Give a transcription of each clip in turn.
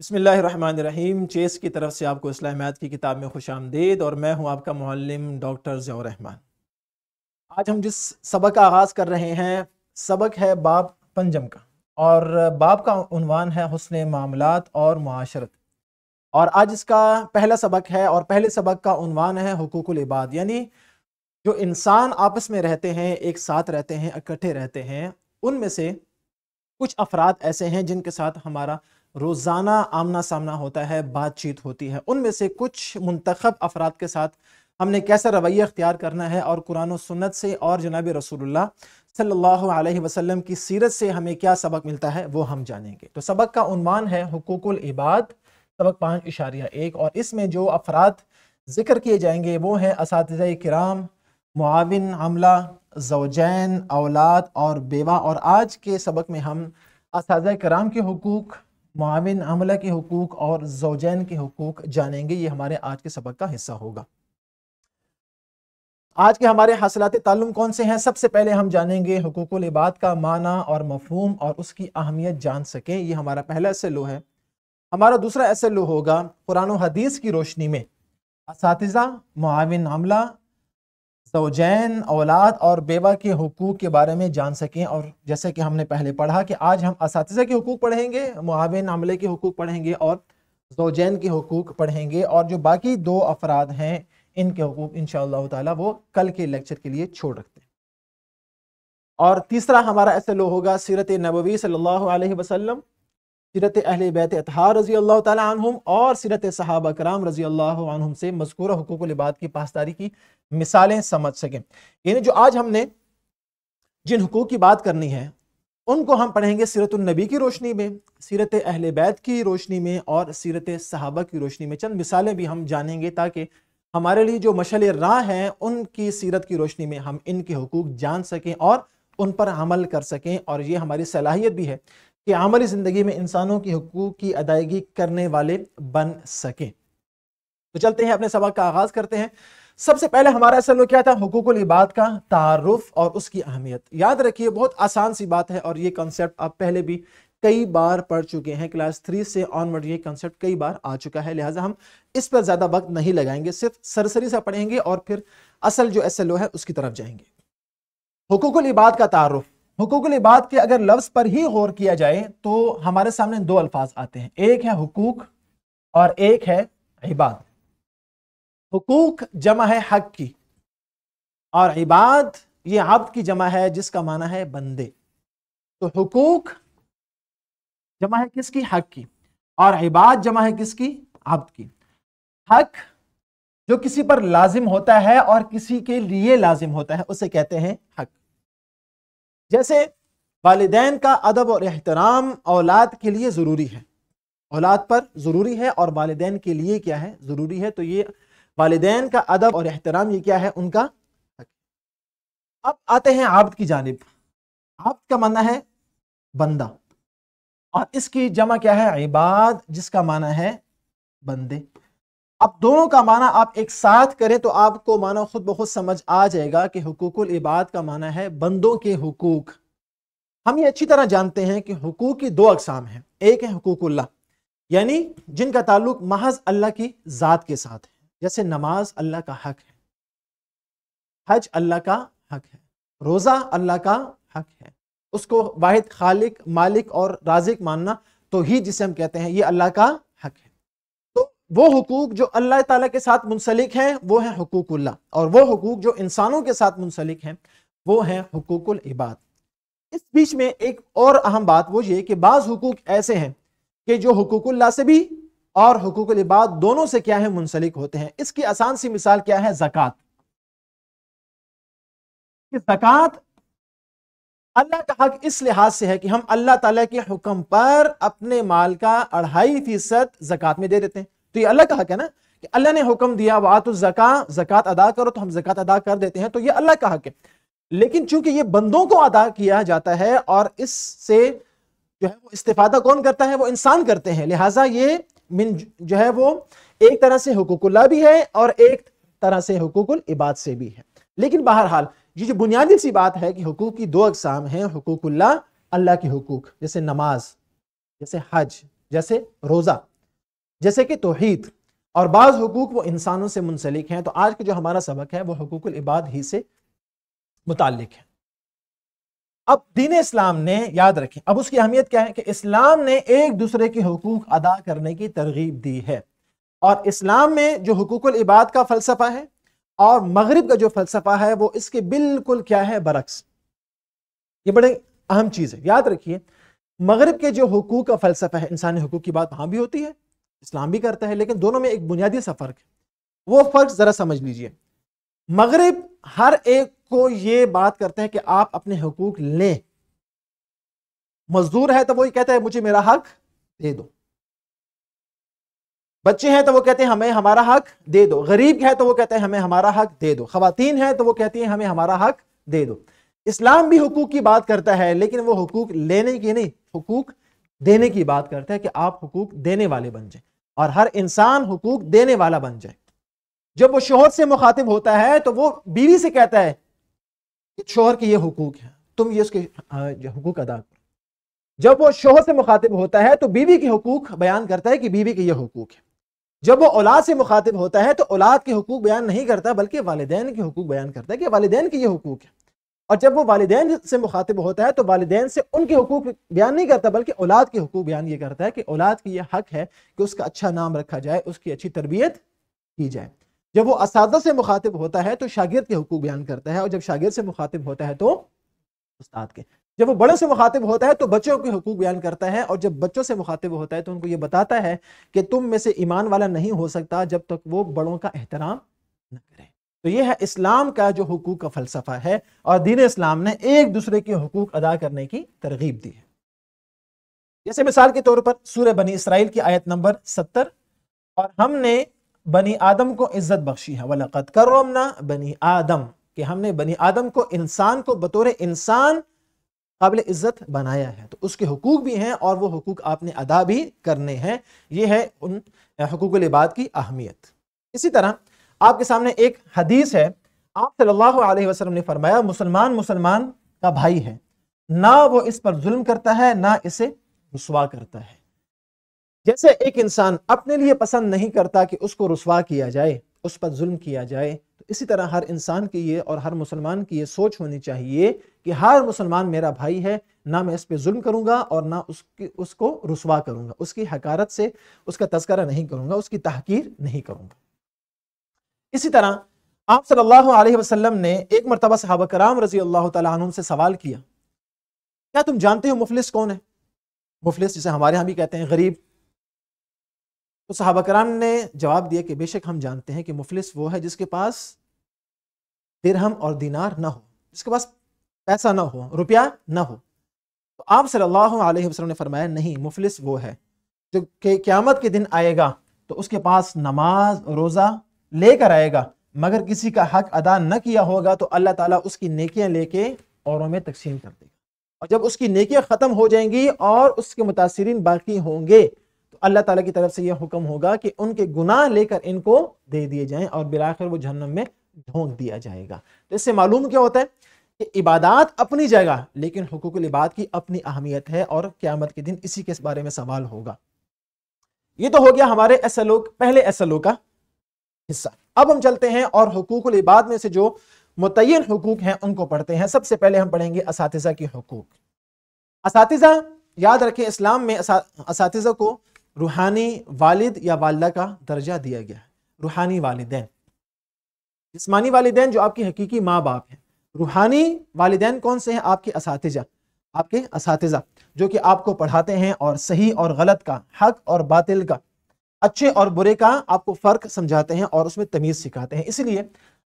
بسم اللہ الرحمن الرحیم۔ چیس کی طرف سے آپ کو اسلامیات کی کتاب میں خوش آمدید، اور میں ہوں آپ کا معلم ڈاکٹر ضیاء الرحمن۔ آج ہم جس سبق کا آغاز کر رہے ہیں سبق ہے باب پنجم کا، اور باب کا عنوان ہے حسن معاملات اور معاشرت، اور آج اس کا پہلا سبق ہے، اور پہلے سبق کا عنوان ہے حقوق العباد، یعنی جو انسان آپس میں رہتے ہیں، ایک ساتھ رہتے ہیں، اکٹھے رہتے ہیں، ان میں سے کچھ افراد ایسے ہیں جن کے ساتھ ہمارا روزانہ آمنا سامنا ہوتا ہے، بات چیت ہوتی ہے۔ ان میں سے کچھ منتخب افراد کے ساتھ ہم نے کیسا رویہ اختیار کرنا ہے، اور قرآن و سنت سے اور جناب رسول اللہ صلی اللہ علیہ وسلم کی سیرت سے ہمیں کیا سبق ملتا ہے، وہ ہم جانیں گے۔ تو سبق کا عنوان ہے حقوق العباد، سبق 5.1، اور اس میں جو افراد ذکر کیے جائیں گے وہ ہیں اساتذہ کرام، معاون عملہ، زوجین، اولاد اور بیوہ۔ اور آج کے سبق میں ہم اساتذہ کرام کے حقوق، معاون عملہ کے حقوق اور زوجین کے حقوق جانیں گے۔ یہ ہمارے آج کے سبق کا حصہ ہوگا۔ آج کے ہمارے حاصلات تعلم کون سے ہیں؟ سب سے پہلے ہم جانیں گے حقوق العباد کا معنی اور مفہوم اور اس کی اہمیت جان سکیں، یہ ہمارا پہلا SLO ہے۔ ہمارا دوسرا SLO ہوگا قرآن و حدیث کی روشنی میں اساتذہ، معاون عملہ، زوجین، اولاد اور بیوہ کے حقوق کے بارے میں جان سکیں۔ اور جیسے کہ ہم نے پہلے پڑھا کہ آج ہم اساتذہ کے حقوق پڑھیں گے، معاون عملے کے حقوق پڑھیں گے اور زوجین کے حقوق پڑھیں گے، اور جو باقی دو افراد ہیں ان کے حقوق انشاءاللہ تعالی وہ کل کے لیکچر کے لیے چھوڑ رکھتے ہیں۔ اور تیسرا ہمارا SLO ہوگا سیرت نبوی صلی اللہ علیہ وسلم، سیرت اہل بیت اطہار رضی اللہ تعالی عنہم اور سیرت صحابہ کرام رضی اللہ عنہم سے مذکورہ حقوق العباد کی پاسداری کی مثالیں سمجھ سکیں۔ یعنی جو آج ہم نے جن حقوق کی بات کرنی ہے ان کو ہم پڑھیں گے سیرت النبی کی روشنی میں، سیرت اہل بیت کی روشنی میں اور سیرت صحابہ کی روشنی میں۔ چند مثالیں بھی ہم جانیں گے تاکہ ہمارے لیے جو مشعل راہ ہیں ان کی سیرت کی روشنی میں ہم ان کے حقوق جان سکیں اور ان پر عمل کر سکیں، اور یہ ہماری صلاحیت بھی ہے کہ عملی زندگی میں انسانوں کی حقوق کی ادائیگی کرنے والے بن سکیں۔ تو چلتے ہیں اپنے سبق کا آغاز کرتے ہیں۔ سب سے پہلے ہمارا SLO کیا تھا؟ حقوق العباد کا تعارف اور اس کی اہمیت۔ یاد رکھیے بہت آسان سی بات ہے، اور یہ کنسیپٹ آپ پہلے بھی کئی بار پڑھ چکے ہیں، کلاس 3 سے آنورڈ یہ کنسیپٹ کئی بار آ چکا ہے، لہٰذا ہم اس پر زیادہ وقت نہیں لگائیں گے، صرف سرسری سا پڑھیں گے اور پھر اصل جو SLO ہے اس کی طرف جائیں گے۔ حقوق العباد کا تعارف۔ حقوق العباد کے اگر لفظ پر ہی غور کیا جائے تو ہمارے سامنے دو الفاظ آتے ہیں، ایک ہے حقوق اور ایک ہے عباد۔ حقوق جمع ہے حق کی، اور عباد یہ عبد کی جمع ہے جس کا معنی ہے بندے۔ تو حقوق جمع ہے کس کی؟ حق کی، اور عباد جمع ہے کس کی؟ عبد کی۔ حق جو کسی پر لازم ہوتا ہے اور کسی کے لیے لازم ہوتا ہے اسے کہتے ہیں حق۔ جیسے والدین کا ادب اور احترام اولاد کے لیے ضروری ہے، اولاد پر ضروری ہے اور والدین کے لیے کیا ہے؟ ضروری ہے۔ تو یہ والدین کا ادب اور احترام یہ کیا ہے؟ ان کا حق۔ اب آتے ہیں عبد کی جانب۔ عبد کا معنی ہے بندہ، اور اس کی جمع کیا ہے؟ عباد، جس کا معنی ہے بندے۔ اب دونوں کا معنی آپ ایک ساتھ کریں تو آپ کو معنی خود بخود سمجھ آ جائے گا کہ حقوق العباد کا معنی ہے بندوں کے حقوق۔ ہم یہ اچھی طرح جانتے ہیں کہ حقوق کی دو اقسام ہیں، ایک ہے حقوق اللہ، یعنی جن کا تعلق محض اللہ کی ذات کے ساتھ ہے، جیسے نماز اللہ کا حق ہے، حج اللہ کا حق ہے، روزہ اللہ کا حق ہے، اس کو واحد خالق، مالک اور رازق ماننا توحید جسے ہم کہتے ہیں، یہ اللہ کا حق ہے۔ تو وہ حقوق جو اللہ تعالیٰ کے ساتھ منسلک ہیں وہ ہیں حقوق اللہ، اور وہ حقوق جو انسانوں کے ساتھ منسلک ہیں وہ ہیں حقوق العباد۔ اس بیچ میں ایک اور اہم بات وہ یہ کہ بعض حقوق ایسے ہیں کہ جو حقوق اللہ سے بھی اور حقوق العباد دونوں سے کیا ہے؟ منسلک ہوتے ہیں۔ اس کی آسان سی مثال کیا ہے؟ زکوٰۃ۔ زکوٰۃ اللہ کا حق اس لحاظ سے ہے کہ ہم اللہ تعالیٰ کے حکم پر اپنے مال کا 2.5% زکوٰۃ میں دے دیتے ہیں۔ تو یہ اللہ کا حق ہے نا، کہ اللہ نے حکم دیا وَآتُوا الزَّکَاۃَ، زکوٰۃ ادا کرو، تو ہم زکوٰۃ ادا کر دیتے ہیں، تو یہ اللہ کا حق ہے۔ لیکن چونکہ یہ بندوں کو ادا کیا جاتا ہے اور اس سے جو ہے وہ استفادہ کون کرتا ہے؟ وہ انسان کرتے ہیں، لہٰذا یہ جو ہے وہ ایک طرح سے حقوق اللہ بھی ہے اور ایک طرح سے حقوق العباد سے بھی ہے۔ لیکن بہرحال یہ جو بنیادی سی بات ہے کہ حقوق کی دو اقسام ہیں، حقوق اللہ، اللہ کے حقوق جیسے نماز، جیسے حج، جیسے روزہ، جیسے کہ توحید، اور بعض حقوق وہ انسانوں سے منسلک ہیں۔ تو آج کا جو ہمارا سبق ہے وہ حقوق العباد ہی سے متعلق ہے۔ اب دین اسلام نے، یاد رکھیں اب اس کی اہمیت کیا ہے کہ اسلام نے ایک دوسرے کے حقوق ادا کرنے کی ترغیب دی ہے، اور اسلام میں جو حقوق العباد کا فلسفہ ہے اور مغرب کا جو فلسفہ ہے وہ اس کے بالکل کیا ہے، برعکس۔ یہ بڑے اہم چیز ہے، یاد رکھیے مغرب کے جو حقوق کا فلسفہ ہے، انسانی حقوق کی بات وہاں بھی ہوتی ہے، اسلام بھی کرتا ہے، لیکن دونوں میں ایک بنیادی سا فرق ہے۔ وہ فرق ذرا سمجھ لیجئے۔ مغرب ہر ایک کو یہ بات کرتے ہیں کہ آپ اپنے حقوق لیں، مزدور ہے تو وہی کہتا ہے مجھے میرا حق دے دو، بچے ہیں تو وہ کہتے ہیں ہمیں ہمارا حق دے دو، غریب ہے تو وہ کہتے ہیں ہمیں ہمارا حق دے دو، خواتین ہیں تو وہ کہتی ہیں ہمیں ہمارا حق دے دو۔ اسلام بھی حقوق کی بات کرتا ہے، لیکن وہ حقوق لینے کی نہیں، حقوق دینے کی بات کرتا ہے کہ آپ حقوق دینے والے بن جائیں، اور ہر انسان حقوق دینے والا بن جائے۔ جب وہ شوہر سے مخاطب ہوتا ہے تو وہ بیوی سے کہتا ہے کہ شوہر کے یہ حقوق ہیں، تم یہ اس کے حقوق ادا کرو۔ جب وہ شوہر سے مخاطب ہوتا ہے تو بیوی کے حقوق بیان کرتا ہے کہ بیوی کے یہ حقوق ہیں۔ جب وہ اولاد سے مخاطب ہوتا ہے تو اولاد کے حقوق بیان نہیں کرتا بلکہ والدین کے حقوق بیان کرتا ہے کہ والدین کے یہ حقوق ہیں۔ اور جب وہ والدین سے مخاطب ہوتا ہے تو والدین سے ان کے حقوق بیان نہیں کرتا بلکہ اولاد کے حقوق بیان یہ کرتا ہے کہ اولاد کی یہ حق ہے کہ اس کا اچھا نام رکھا جائے، اس کی اچھی تربیت کی جائے۔ جب وہ اساتذہ سے مخاطب ہوتا ہے تو شاگرد کے حقوق بیان کرتا ہے، اور جب شاگرد سے مخاطب ہوتا ہے تو استاد کے۔ جب وہ بڑوں سے مخاطب ہوتا ہے تو بچوں کے حقوق بیان کرتا ہے، اور جب بچوں سے مخاطب ہوتا ہے تو ان کو یہ بتاتا ہے کہ تم میں سے ایمان والا نہیں ہو سکتا جب تک وہ بڑوں کا احترام نہ کرے۔ تو یہ ہے اسلام کا جو حقوق کا فلسفہ ہے، اور دین اسلام نے ایک دوسرے کے حقوق ادا کرنے کی ترغیب دی ہے۔ جیسے مثال کے طور پر سورہ بنی اسرائیل کی آیت نمبر 70، اور ہم نے بنی آدم کو عزت بخشی ہے، وَلَقَدْ كَرَّمْنَا بنی آدم، کہ ہم نے بنی آدم کو، انسان کو بطور انسان قابل عزت بنایا ہے۔ تو اس کے حقوق بھی ہیں اور وہ حقوق آپ نے ادا بھی کرنے ہیں۔ یہ ہے ان حقوق العباد کی اہمیت۔ اسی طرح آپ کے سامنے ایک حدیث ہے، آپ صلی اللہ علیہ وسلم نے فرمایا مسلمان کا بھائی ہے، نہ وہ اس پر ظلم کرتا ہے نہ اسے رسوا کرتا ہے۔ جیسے ایک انسان اپنے لیے پسند نہیں کرتا کہ اس کو رسوا کیا جائے، اس پر ظلم کیا جائے، تو اسی طرح ہر انسان کی یہ اور ہر مسلمان کی یہ سوچ ہونی چاہیے کہ ہر مسلمان میرا بھائی ہے، نہ میں اس پہ ظلم کروں گا اور نہ اس کو رسوا کروں گا، اس کی حقارت سے اس کا تذکرہ نہیں کروں گا، اس کی تحقیر نہیں کروں گا۔ اسی طرح آپ صلی اللہ علیہ وسلم نے ایک مرتبہ صحابہ کرام رضی اللہ تعالیٰ عنہم سے سوال کیا، کیا تم جانتے ہو مفلس کون ہے؟ مفلس جسے ہمارے ہاں بھی کہتے ہیں غریب۔ تو صحابہ کرام نے جواب دیا کہ بے شک ہم جانتے ہیں کہ مفلس وہ ہے جس کے پاس درہم اور دینار نہ ہو، جس کے پاس پیسہ نہ ہو، روپیہ نہ ہو۔ تو آپ صلی اللہ علیہ وسلم نے فرمایا نہیں، مفلس وہ ہے جو کہ قیامت کے دن آئے گا تو اس کے پاس نماز روزہ لے کر آئے گا، مگر کسی کا حق ادا نہ کیا ہوگا تو اللہ تعالیٰ اس کی نیکیاں لے کے اوروں میں تقسیم کر دے گا، اور جب اس کی نیکیاں ختم ہو جائیں گی اور اس کے متاثرین باقی ہوں گے تو اللہ تعالیٰ کی طرف سے یہ حکم ہوگا کہ ان کے گناہ لے کر ان کو دے دیے جائیں، اور بالآخر وہ جہنم میں ڈھونک دیا جائے گا۔ تو اس سے معلوم کیا ہوتا ہے کہ عبادات اپنی جگہ، لیکن حقوق العباد کی اپنی اہمیت ہے، اور قیامت کے دن اسی کے بارے میں سوال ہوگا۔ یہ تو ہو گیا ہمارے پہلے SLO کا حصہ۔ اب ہم چلتے ہیں اور حقوق العباد میں سے جو متعین حقوق ہیں ان کو پڑھتے ہیں۔ سب سے پہلے ہم پڑھیں گے اساتذہ کی حقوق۔ اساتذہ، یاد رکھیں اسلام میں اساتذہ کو روحانی والد یا والدہ کا درجہ دیا گیا ہے۔ روحانی والدین، جسمانی والدین جو آپ کی حقیقی ماں باپ ہیں، روحانی والدین کون سے ہیں؟ آپ کے اساتذہ، آپ کے اساتذہ جو کہ آپ کو پڑھاتے ہیں اور صحیح اور غلط کا، حق اور باطل کا، اچھے اور برے کا آپ کو فرق سمجھاتے ہیں اور اس میں تمیز سکھاتے ہیں۔ اس لیے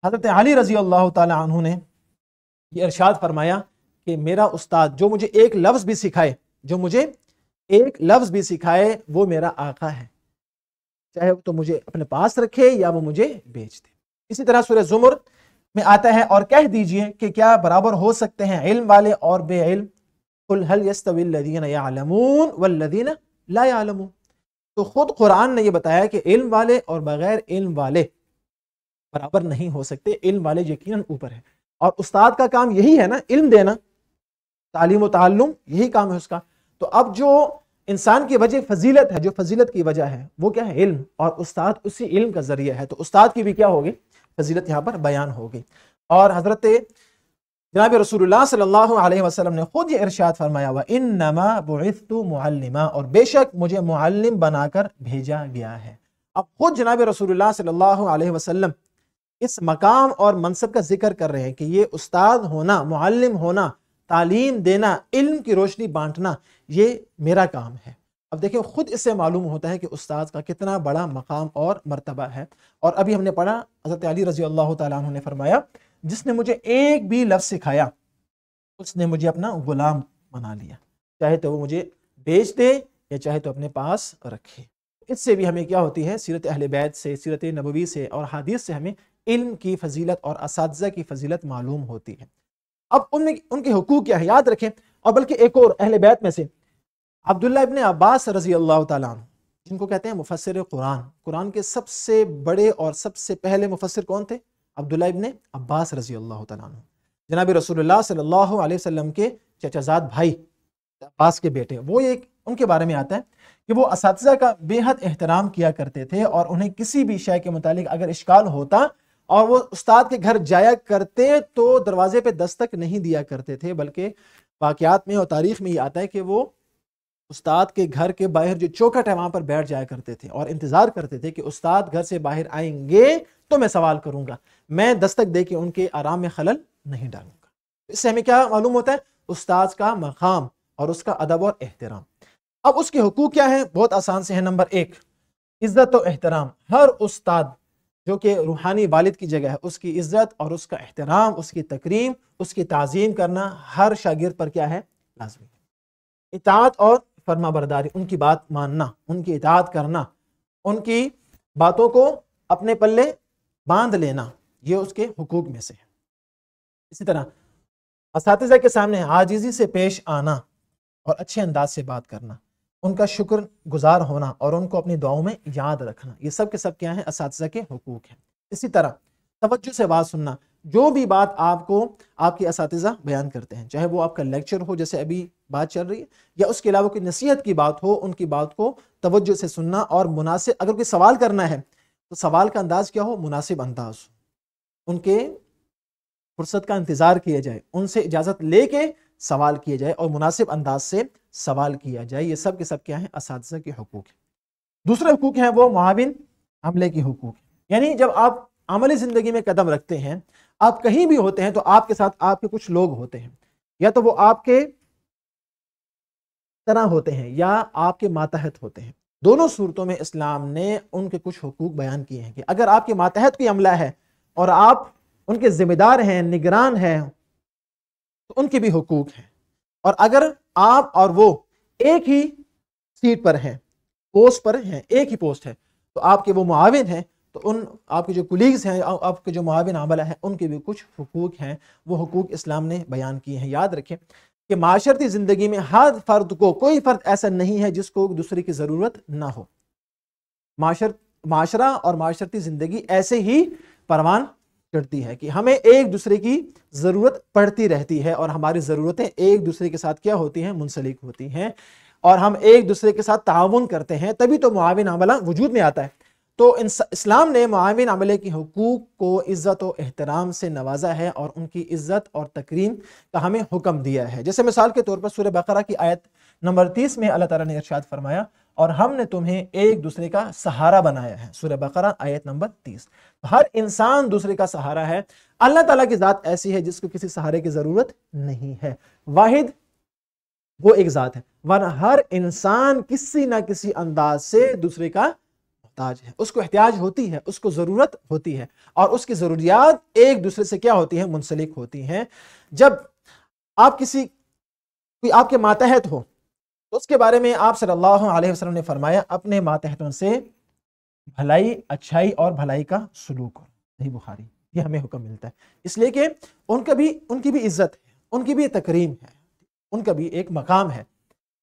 حضرت علی رضی اللہ تعالی عنہ نے یہ ارشاد فرمایا کہ میرا استاد جو مجھے ایک لفظ بھی سکھائے، جو مجھے ایک لفظ بھی سکھائے، وہ میرا آقا ہے، چاہے وہ تو مجھے اپنے پاس رکھے یا وہ مجھے بیچ دے۔ اسی طرح سورہ زمر میں آتا ہے اور کہہ دیجئے کہ کیا برابر ہو سکتے ہیں علم والے اور بے علم؟ قل هل يستوي الذين يعلمون والذين لا يعلمون۔ تو خود قرآن نے یہ بتایا کہ علم والے اور بغیر علم والے برابر نہیں ہو سکتے، علم والے یقیناً اوپر ہے، اور استاد کا کام یہی ہے نا، علم دینا، تعلیم و تعلم، یہی کام ہے اس کا۔ تو اب جو انسان کی وجہ فضیلت ہے، جو فضیلت کی وجہ ہے وہ کیا ہے؟ علم، اور استاد اسی علم کا ذریعہ ہے، تو استاد کی بھی کیا ہوگی؟ فضیلت یہاں پر بیان ہوگی۔ اور حضرت جناب رسول اللہ صلی اللہ علیہ وسلم نے خود یہ ارشاد فرمایا، وَإِنَّمَا بُعِثْتُ مُعَلِّمًا، اور بے شک مجھے معلم بنا کر بھیجا گیا ہے۔ اب خود جناب رسول اللہ صلی اللہ علیہ وسلم اس مقام اور منصب کا ذکر کر رہے ہیں کہ یہ استاد ہونا، معلم ہونا، تعلیم دینا، علم کی روشنی بانٹنا، یہ میرا کام ہے۔ اب دیکھیں خود اس سے معلوم ہوتا ہے کہ استاد کا کتنا بڑا مقام اور مرتبہ ہے۔ اور ابھی ہم نے پڑھا حضرت علی رضی اللہ تعالیٰ عنہ نے فرمایا، جس نے مجھے ایک بھی لفظ سکھایا اس نے مجھے اپنا غلام بنا لیا، چاہے تو وہ مجھے بیچ دے یا چاہے تو اپنے پاس رکھے۔ اس سے بھی ہمیں کیا ہوتی ہے؟ سیرت اہل بیت سے، سیرت نبوی سے اور حدیث سے ہمیں علم کی فضیلت اور اساتذہ کی فضیلت معلوم ہوتی ہے۔ اب ان کے حقوق کیا ہے یاد رکھیں۔ اور بلکہ ایک اور اہل بیت میں سے عبداللہ ابن عباس رضی اللہ تعالیٰ عنہ، جن کو کہتے ہیں مفسر قرآن، قرآن کے سب سے بڑے اور سب سے پہلے مفسر کون تھے؟ عبداللہ ابن عباس رضی اللہ تعالیٰ عنہ، جناب رسول اللہ صلی اللہ علیہ وسلم کے چچا زاد بھائی، عباس کے بیٹے۔ وہ ایک ان کے بارے میں آتا ہے کہ وہ اساتذہ کا بے حد احترام کیا کرتے تھے، اور انہیں کسی بھی شے کے متعلق اگر اشکال ہوتا اور وہ استاد کے گھر جایا کرتے تو دروازے پہ دستک نہیں دیا کرتے تھے، بلکہ واقعات میں اور تاریخ میں یہ آتا ہے کہ وہ استاد کے گھر کے باہر جو چوکھٹ ہے وہاں پر بیٹھ جایا کرتے تھے اور انتظار کرتے تھے کہ استاد گھر سے باہر آئیں گے تو میں سوال کروں گا، میں دستک دے کے ان کے آرام میں خلل نہیں ڈالوں گا۔ اس سے ہمیں کیا معلوم ہوتا ہے؟ استاد کا مقام اور اس کا ادب اور احترام۔ اب اس کے حقوق کیا ہیں؟ بہت آسان سے ہیں۔ نمبر 1، عزت و احترام۔ ہر استاد جو کہ روحانی والد کی جگہ ہے، اس کی عزت اور اس کا احترام، اس کی تکریم، اس کی تعظیم کرنا ہر شاگرد پر کیا ہے؟ لازمی ہے۔ اطاعت اور فرما برداری، ان کی بات ماننا، ان کی اطاعت کرنا، ان کی باتوں کو اپنے پلے باندھ لینا، یہ اس کے حقوق میں سے ہے۔ اسی طرح اساتذہ کے سامنے عاجزی سے پیش آنا اور اچھے انداز سے بات کرنا، ان کا شکر گزار ہونا اور ان کو اپنی دعاؤں میں یاد رکھنا، یہ سب کے سب کیا ہیں؟ اساتذہ کے حقوق ہیں۔ اسی طرح توجہ سے بات سننا، جو بھی بات آپ کو آپ کے اساتذہ بیان کرتے ہیں، چاہے وہ آپ کا لیکچر ہو جیسے ابھی بات چل رہی ہے، یا اس کے علاوہ کوئی نصیحت کی بات ہو، ان کی بات کو توجہ سے سننا اور مناسب، اگر کوئی سوال کرنا ہے تو سوال کا انداز کیا ہو؟ مناسب انداز ہو، ان کے فرصت کا انتظار کیا جائے، ان سے اجازت لے کے سوال کیا جائے اور مناسب انداز سے سوال کیا جائے۔ یہ سب کے سب کیا ہیں؟ اساتذہ کے حقوق ہیں۔ دوسرے حقوق ہیں وہ معاون عملے کے حقوق، یعنی جب آپ عملی زندگی میں قدم رکھتے ہیں، آپ کہیں بھی ہوتے ہیں تو آپ کے ساتھ آپ کے کچھ لوگ ہوتے ہیں، یا تو وہ آپ کے طرح ہوتے ہیں یا آپ کے ماتحت ہوتے ہیں۔ دونوں صورتوں میں اسلام نے ان کے کچھ حقوق بیان کیے ہیں کہ اگر آپ کے ماتحت کوئی عملہ ہے اور آپ ان کے ذمہ دار ہیں، نگران ہیں، تو ان کے بھی حقوق ہیں۔ اور اگر آپ اور وہ ایک ہی سیٹ پر ہیں، پوسٹ پر ہیں، ایک ہی پوسٹ ہے، تو آپ کے وہ معاون ہیں، تو ان آپ کے جو کولیگز ہیں، آپ کے جو معاون عملہ ہیں، ان کے بھی کچھ حقوق ہیں۔ وہ حقوق اسلام نے بیان کیے ہیں۔ یاد رکھیں کہ معاشرتی زندگی میں ہر فرد کو، کوئی فرد ایسا نہیں ہے جس کو دوسرے کی ضرورت نہ ہو۔ معاشرہ اور معاشرتی زندگی ایسے ہی پروان کرتی ہے کہ ہمیں ایک دوسرے کی ضرورت پڑتی رہتی ہے، اور ہماری ضرورتیں ایک دوسرے کے ساتھ کیا ہوتی ہیں؟ منسلک ہوتی ہیں، اور ہم ایک دوسرے کے ساتھ تعاون کرتے ہیں، تبھی تو معاون عملہ وجود میں آتا ہے۔ تو اسلام نے معاون عملے کے حقوق کو عزت و احترام سے نوازا ہے اور ان کی عزت اور تکریم کا ہمیں حکم دیا ہے۔ جیسے مثال کے طور پر سورہ بقرہ کی آیت نمبر 30 میں اللہ تعالیٰ نے ارشاد فرمایا، اور ہم نے تمہیں ایک دوسرے کا سہارا بنایا ہے۔ سورہ بقرہ آیت نمبر 30۔ ہر انسان دوسرے کا سہارا ہے۔ اللہ تعالیٰ کی ذات ایسی ہے جس کو کسی سہارے کی ضرورت نہیں ہے، واحد وہ ایک ذات ہے، ورنہ ہر انسان کسی نہ کسی انداز سے دوسرے کا محتاج ہے، اس کو احتیاج ہوتی ہے، اس کو ضرورت ہوتی ہے، اور اس کی ضروریات ایک دوسرے سے کیا ہوتی ہیں؟ منسلک ہوتی ہیں۔ جب آپ کوئی آپ کے ماتحت ہو تو اس کے بارے میں آپ صلی اللہ علیہ وسلم نے فرمایا، اپنے ماتحتوں سے بھلائی، اچھائی اور بھلائی کا سلوک کرو۔ صحیح بخاری۔ یہ ہمیں حکم ملتا ہے، اس لیے کہ ان کی بھی عزت ہے، ان کی بھی تکریم ہے، ان کا بھی ایک مقام ہے۔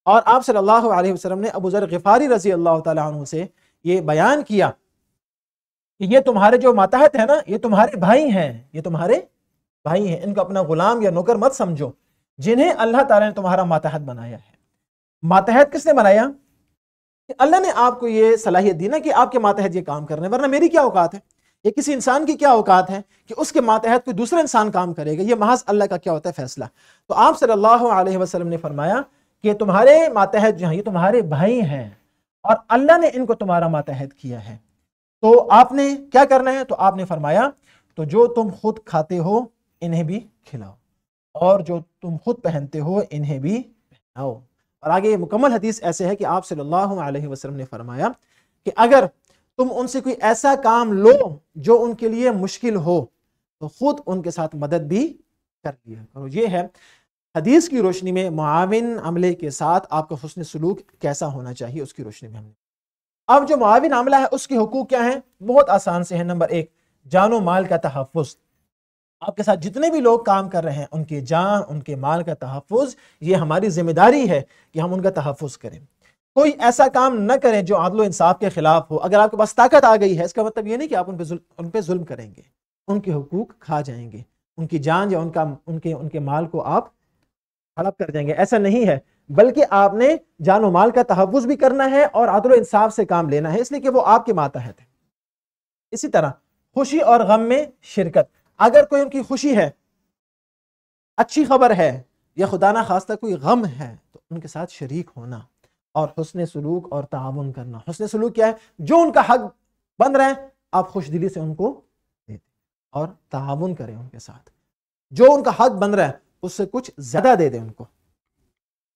اور آپ صلی اللہ علیہ وسلم نے ابو ذر غفاری رضی اللہ تعالیٰ عنہ سے یہ بیان کیا کہ یہ تمہارے جو ماتحت ہیں نا، یہ تمہارے بھائی ہیں، یہ تمہارے بھائی ہیں، ان کو اپنا غلام یا نوکر مت سمجھو، جنہیں اللہ تعالیٰ نے تمہارا ماتحت بنایا ہے۔ ماتحت کس نے بنایا؟ کہ اللہ نے آپ کو یہ صلاحیت دی نا کہ آپ کے ماتحت یہ کام کرنے، ورنہ میری کیا اوقات ہے، یہ کسی انسان کی کیا اوقات ہے کہ اس کے ماتحت کوئی دوسرا انسان کام کرے گا، یہ محض اللہ کا کیا ہوتا ہے فیصلہ۔ تو آپ صلی اللہ علیہ وسلم نے فرمایا کہ تمہارے ماتحت جو ہیں یہ تمہارے بھائی ہیں اور اللہ نے ان کو تمہارا ماتحت کیا ہے، تو آپ نے کیا کرنا ہے؟ تو آپ نے فرمایا تو جو تم خود کھاتے ہو انہیں بھی کھلاؤ اور جو تم خود پہنتے ہو انہیں بھی پہناؤ۔ اور آگے یہ مکمل حدیث ایسے ہے کہ آپ صلی اللہ علیہ وسلم نے فرمایا کہ اگر تم ان سے کوئی ایسا کام لو جو ان کے لیے مشکل ہو تو خود ان کے ساتھ مدد بھی کر لیا کرو۔ یہ ہے حدیث کی روشنی میں معاون عملے کے ساتھ آپ کا حسن سلوک کیسا ہونا چاہیے، اس کی روشنی میں ہم نے اب جو معاون عملہ ہے اس کے حقوق کیا ہیں؟ بہت آسان سے ہیں۔ نمبر 1، جان و مال کا تحفظ۔ آپ کے ساتھ جتنے بھی لوگ کام کر رہے ہیں ان کے جان، ان کے مال کا تحفظ، یہ ہماری ذمہ داری ہے کہ ہم ان کا تحفظ کریں۔ کوئی ایسا کام نہ کریں جو عدل و انصاف کے خلاف ہو۔ اگر آپ کے پاس طاقت آ گئی ہے اس کا مطلب یہ نہیں کہ آپ ان پہ ظلم کریں گے، ان کے حقوق کھا جائیں گے، ان کی جان یا ان کے مال کو آپ ہڑپ کر جائیں گے، ایسا نہیں ہے، بلکہ آپ نے جان و مال کا تحفظ بھی کرنا ہے اور عدل و انصاف سے کام لینا ہے، اس لیے کہ وہ آپ کے ماتحت ہے۔ اسی طرح خوشی اور غم میں شرکت۔ اگر کوئی ان کی خوشی ہے، اچھی خبر ہے، یا خدا نہ خواستہ کوئی غم ہے تو ان کے ساتھ شریک ہونا اور حسن سلوک اور تعاون کرنا۔ حسن سلوک کیا ہے؟ جو ان کا حق بن رہا ہے آپ خوش دلی سے ان کو دے دیں اور تعاون کریں ان کے ساتھ۔ جو ان کا حق بن رہا ہے اس سے کچھ زیادہ دے دیں ان کو۔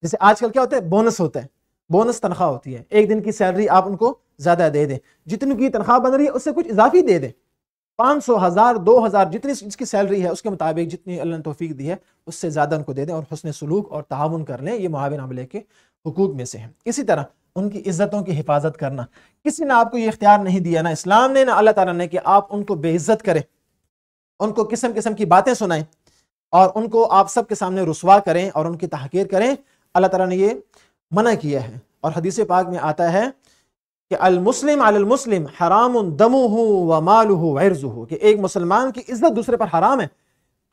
جیسے آج کل کیا ہوتا ہے؟ بونس ہوتا ہے، بونس تنخواہ ہوتی ہے، ایک دن کی سیلری آپ ان کو زیادہ دے دیں، جتنی کی تنخواہ بن رہی ہے اس سے کچھ اضافی دے دیں، 500، 1000، 2000 جتنی اس کی سیلری ہے اس کے مطابق جتنی اللہ نے توفیق دی ہے اس سے زیادہ ان کو دے دیں اور حسن سلوک اور تعاون کر لیں۔ یہ معاون عملے کے حقوق میں سے ہیں۔ اسی طرح ان کی عزتوں کی حفاظت کرنا۔ کسی نے آپ کو یہ اختیار نہیں دیا، نہ اسلام نے نہ اللہ تعالیٰ نے، کہ آپ ان کو بے عزت کریں، ان کو قسم قسم کی باتیں سنائیں اور ان کو آپ سب کے سامنے رسوا کریں اور ان کی تحقیر کریں۔ اللہ تعالیٰ نے یہ منع کیا ہے، اور حدیث پاک میں آتا ہے کہ المسلم علی المسلم حرام دمہ ومالہ وعرضہ، کہ ایک مسلمان کی عزت دوسرے پر حرام ہے۔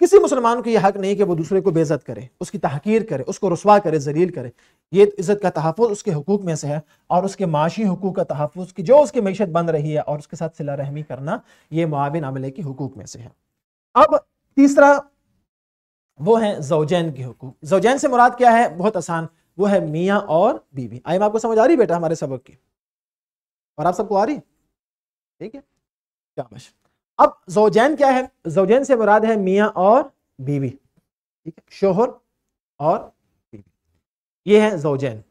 کسی مسلمان کو یہ حق نہیں کہ وہ دوسرے کو بے عزت کرے، اس کی تحقیر کرے، اس کو رسوا کرے، ذلیل کرے۔ یہ عزت کا تحفظ اس کے حقوق میں سے ہے، اور اس کے معاشی حقوق کا تحفظ کہ جو اس کی معیشت بن رہی ہے اور اس کے ساتھ صلہ رحمی کرنا، یہ معاون عملے کے حقوق میں سے ہے۔ اب تیسرا وہ ہیں زوجین کے حقوق۔ زوجین سے مراد کیا ہے؟ بہت آسان، وہ ہے میاں اور بیوی۔ آئے آپ کو سمجھ آ رہی بیٹا ہمارے سبق کی؟ اور آپ سب کو آ رہی؟ ٹھیک ہے، شاباش۔ اب زوجین کیا ہے؟ زوجین سے مراد ہے میاں اور بیوی، ٹھیک ہے، شوہر اور بیوی، یہ ہے زوجین۔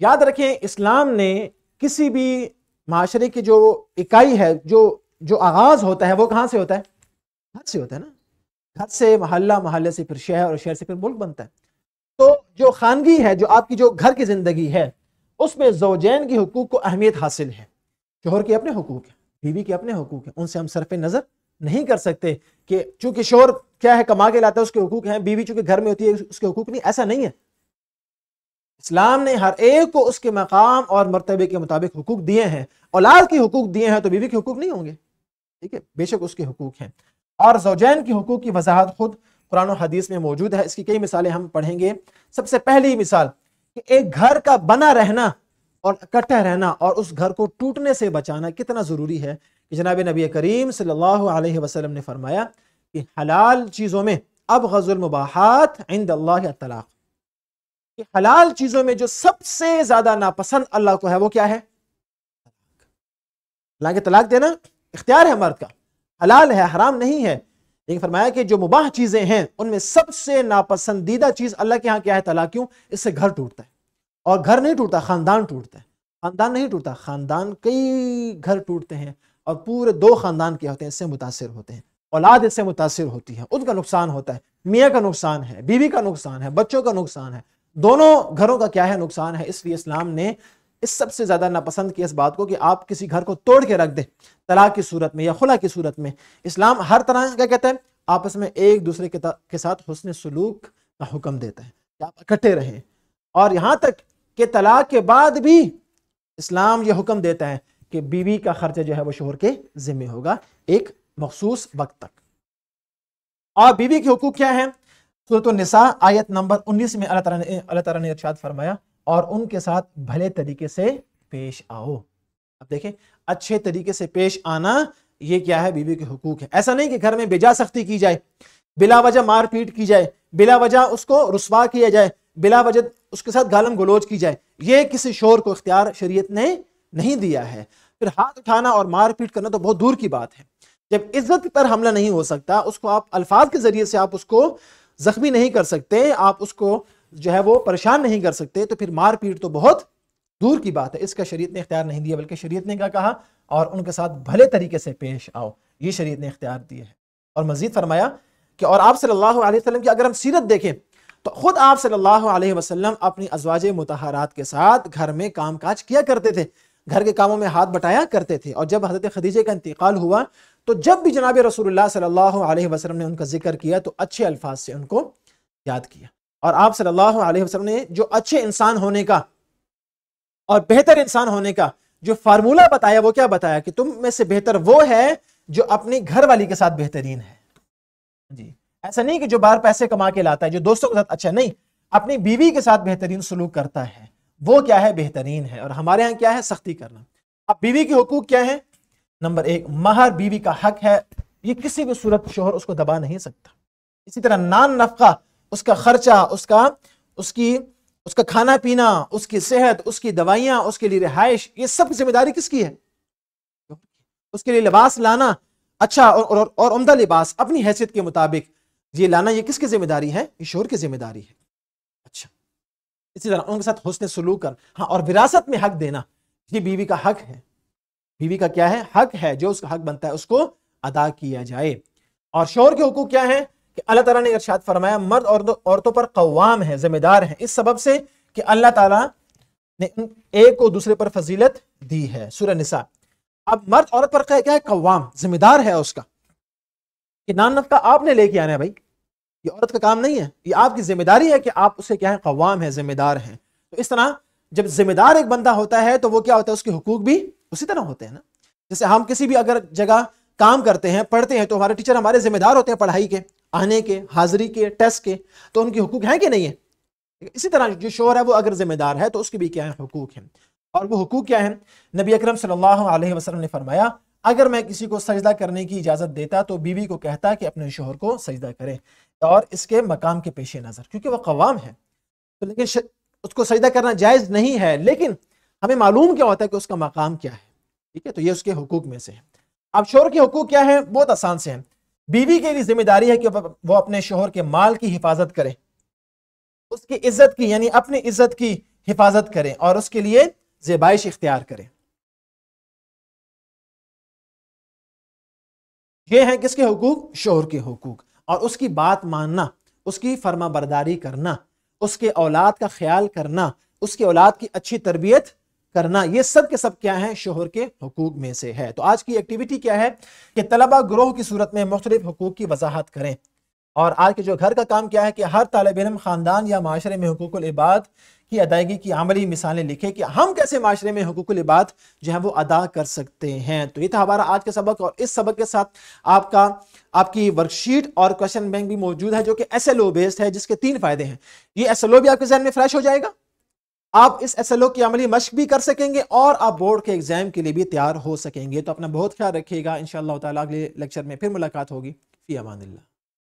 یاد رکھیں اسلام نے کسی بھی معاشرے کی جو اکائی ہے، جو آغاز ہوتا ہے وہ کہاں سے ہوتا ہے؟ گھر سے ہوتا ہے نا۔ گھر سے محلہ، محلے سے پھر شہر، اور شہر سے پھر ملک بنتا ہے۔ تو جو خانگی ہے، جو آپ کی جو گھر کی زندگی ہے، اس میں زوجین کی حقوق کو اہمیت حاصل ہے۔ شوہر کے اپنے حقوق ہیں، بیوی کے اپنے حقوق ہیں، ان سے ہم صرف نظر نہیں کر سکتے کہ چونکہ شوہر کیا ہے کما کے لاتا ہے اس کے حقوق ہیں، بیوی چونکہ گھر میں ہوتی ہے اس کے حقوق نہیں، ایسا نہیں ہے۔ اسلام نے ہر ایک کو اس کے مقام اور مرتبے کے مطابق حقوق دیے ہیں۔ اولاد کے حقوق دیے ہیں تو بیوی کے حقوق نہیں ہوں گے، ٹھیک ہے، بے شک اس کے حقوق ہیں۔ اور زوجین کے حقوق کی وضاحت خود قرآن و حدیث میں موجود ہے، اس کی کئی مثالیں ہم پڑھیں گے۔ سب سے پہلی مثال کہ ایک گھر کا بنا رہنا اور اکٹھا رہنا اور اس گھر کو ٹوٹنے سے بچانا کتنا ضروری ہے، کہ جناب نبی کریم صلی اللہ علیہ وسلم نے فرمایا کہ حلال چیزوں میں ابغض المباحات عند اللہ الطلاق، کہ حلال چیزوں میں جو سب سے زیادہ ناپسند اللہ کو ہے وہ کیا ہے؟ حالانکہ طلاق دینا اختیار ہے مرد کا، حلال ہے، حرام نہیں ہے، لیکن فرمایا کہ جو مباح چیزیں ہیں ان میں سب سے ناپسندیدہ چیز اللہ کے ہاں کیا ہے؟ طلاق۔ کیوں؟ اس سے گھر ٹوٹتا ہے، اور گھر نہیں ٹوٹتا، خاندان ٹوٹتا ہے۔ خاندان نہیں ٹوٹتا، خاندان کئی گھر ٹوٹتے ہیں اور پورے 2 خاندان کیا ہوتے ہیں؟ اس سے متاثر ہوتے ہیں، اولاد اس سے متاثر ہوتی ہے، ان کا نقصان ہوتا ہے، میاں کا نقصان ہے، بیوی کا نقصان ہے، بچوں کا نقصان ہے، دونوں گھروں کا کیا ہے؟ نقصان ہے۔ اس لیے اسلام نے اس سب سے زیادہ ناپسند کیا اس بات کو کہ آپ کسی گھر کو توڑ کے رکھ دیں طلاق کی صورت میں یا خلا کی صورت میں۔ اسلام ہر طرح کیا کہتا ہے؟ آپس میں ایک دوسرے کے ساتھ حسن سلوک کا حکم دیتا ہے کہ آپ اکٹھے رہیں، اور یہاں تک کہ طلاق کے بعد بھی اسلام یہ حکم دیتا ہے کہ بیوی کا خرچہ جو ہے وہ شوہر کے ذمہ ہوگا ایک مخصوص وقت تک۔ اور بیوی کے حقوق کیا ہیں؟ سورۃ النساء آیت نمبر 19 میں اللہ تعالیٰ نے ارشاد فرمایا اور ان کے ساتھ بھلے طریقے سے پیش آؤ۔ اب دیکھیں اچھے طریقے سے پیش آنا یہ کیا ہے؟ بیوی کے حقوق ہے۔ ایسا نہیں کہ گھر میں بجا سختی کی جائے، بلا وجہ مار پیٹ کی جائے، بلا وجہ اس کو رسوا کیا جائے، بلا وجہ اس کے ساتھ گالم گلوچ کی جائے، یہ کسی شوہر کو اختیار شریعت نے نہیں دیا ہے۔ پھر ہاتھ اٹھانا اور مار پیٹ کرنا تو بہت دور کی بات ہے۔ جب عزت پر حملہ نہیں ہو سکتا، اس کو آپ الفاظ کے ذریعے سے آپ اس کو زخمی نہیں کر سکتے، آپ اس کو جو ہے وہ پریشان نہیں کر سکتے، تو پھر مار پیٹ تو بہت دور کی بات ہے۔ اس کا شریعت نے اختیار نہیں دیا، بلکہ شریعت نے کیا کہا؟ اور ان کے ساتھ بھلے طریقے سے پیش آؤ، یہ شریعت نے اختیار دیا ہے۔ اور مزید فرمایا کہ اور آپ صلی اللہ علیہ وسلم کی اگر ہم سیرت دیکھیں تو خود آپ صلی اللہ علیہ وسلم اپنی ازواج مطہرات کے ساتھ گھر میں کام کاج کیا کرتے تھے، گھر کے کاموں میں ہاتھ بٹایا کرتے تھے۔ اور جب حضرت خدیجہ کا انتقال ہوا تو جب بھی جناب رسول اللہ صلی اللہ علیہ وسلم نے ان کا ذکر کیا تو اچھے الفاظ سے ان کو یاد کیا۔ اور آپ صلی اللہ علیہ وسلم نے جو اچھے انسان ہونے کا اور بہتر انسان ہونے کا جو فارمولہ بتایا، وہ کیا بتایا؟ کہ تم میں سے بہتر وہ ہے جو اپنی گھر والی کے ساتھ بہترین ہے۔ جی ایسا نہیں کہ جو باہر پیسے کما کے لاتا ہے، جو دوستوں کے ساتھ اچھا، نہیں، اپنی بیوی کے ساتھ بہترین سلوک کرتا ہے، وہ کیا ہے؟ بہترین ہے۔ اور ہمارے ہاں کیا ہے؟ سختی کرنا۔ اب بیوی کے حقوق کیا ہیں؟ نمبر 1، مہر بیوی کا حق ہے، یہ کسی بھی صورت شوہر اس کو دبا نہیں سکتا۔ اسی طرح نان نفقہ، اس کا خرچہ، اس کا کھانا پینا، اس کی صحت، اس کی دوائیاں، اس کے لیے رہائش، یہ سب ذمہ داری کس کی ہے؟ اس کے لیے لباس لانا، اچھا اور عمدہ لباس اپنی حیثیت کے مطابق یہ لانا، یہ کس کی ذمہ داری ہے؟ یہ شوہر کی ذمہ داری ہے۔ اچھا اسی طرح ان کے ساتھ حسن سلوک کر، ہاں، اور وراثت میں حق دینا، یہ بیوی کا حق ہے۔ بیوی کا کیا ہے؟ حق ہے، جو اس کا حق بنتا ہے اس کو ادا کیا جائے۔ اور شوہر کے حقوق کیا ہیں؟ کہ اللہ تعالیٰ نے ارشاد فرمایا مرد عورتوں پر قوام ہے، ذمہ دار ہیں، اس سبب سے کہ اللہ تعالیٰ نے ایک کو دوسرے پر فضیلت دی ہے۔ سورہ نساء۔ اب مرد عورت پر کیا ہے؟ قوام، ذمہ دار ہے اس کا، کہ نان نفقہ آپ نے لے کے آنا ہے بھائی، یہ عورت کا کام نہیں ہے، یہ آپ کی ذمہ داری ہے کہ آپ اسے کیا ہے؟ قوام ہے، ذمہ دار ہیں۔ تو اس طرح جب ذمہ دار ایک بندہ ہوتا ہے تو وہ کیا ہوتا ہے؟ اس کے حقوق بھی اسی طرح ہوتے ہیں نا۔ جیسے ہم کسی بھی اگر جگہ کام کرتے ہیں، پڑھتے ہیں، تو ہمارے ٹیچر ہمارے ذمہ دار ہوتے ہیں پڑھائی کے، آنے کے، حاضری کے، ٹیسٹ کے، تو ان کے حقوق ہیں کہ نہیں ہیں؟ اسی طرح جو شوہر ہے وہ اگر ذمہ دار ہے تو اس کے بھی کیا ہیں؟ حقوق ہیں۔ اور وہ حقوق کیا ہیں؟ نبی اکرم صلی اللہ علیہ وسلم نے فرمایا اگر میں کسی کو سجدہ کرنے کی اجازت دیتا تو بیوی کو کہتا کہ اپنے شوہر کو سجدہ کرے، اور اس کے مقام کے پیش نظر، کیونکہ وہ قوام ہے، تو لیکن اس کو سجدہ کرنا جائز نہیں ہے، لیکن ہمیں معلوم کیا ہوتا ہے کہ اس کا مقام کیا ہے، ٹھیک ہے؟ تو یہ اس کے حقوق میں سے ہے۔ اب شوہر کے حقوق کیا ہیں؟ بہت آسان سے ہیں۔ بیوی کے لیے ذمہ داری ہے کہ وہ اپنے شوہر کے مال کی حفاظت کرے، اس کی عزت کی یعنی اپنی عزت کی حفاظت کرے، اور اس کے لیے زیبائش اختیار کرے۔ یہ ہیں کس کے حقوق؟ شوہر کے حقوق۔ اور اس کی بات ماننا، اس کی فرما برداری کرنا، اس کے اولاد کا خیال کرنا، اس کے اولاد کی اچھی تربیت کرنا، یہ سب کے سب کیا ہیں؟ شوہر کے حقوق میں سے ہے۔ تو آج کی ایکٹیویٹی کیا ہے کہ طلبہ گروہ کی صورت میں مختلف حقوق کی وضاحت کریں، اور آج کے جو گھر کا کام کیا ہے کہ ہر طالب علم خاندان یا معاشرے میں حقوق العباد کی ادائیگی کی عملی مثالیں لکھے کہ ہم کیسے معاشرے میں حقوق العباد جو ہے وہ ادا کر سکتے ہیں۔ تو یہ تھا ہمارا آج کا سبق، اور اس سبق کے ساتھ آپ کی ورک شیٹ اور کویشچن بینک بھی موجود ہے جو کہ ایس ایل او بیسڈ ہے، جس کے 3 فائدے ہیں۔ یہ ایس ایل او بھی آپ کے ذہن میں فریش ہو جائے گا، آپ اس ایس ایل او کی عملی مشق بھی کر سکیں گے، اور آپ بورڈ کے ایگزام کے لیے بھی تیار ہو سکیں گے۔ تو اپنا بہت خیال رکھیے گا، انشاءاللہ تعالیٰ اگلے لیکچر میں پھر ملاقات ہوگی۔ فی امان اللہ۔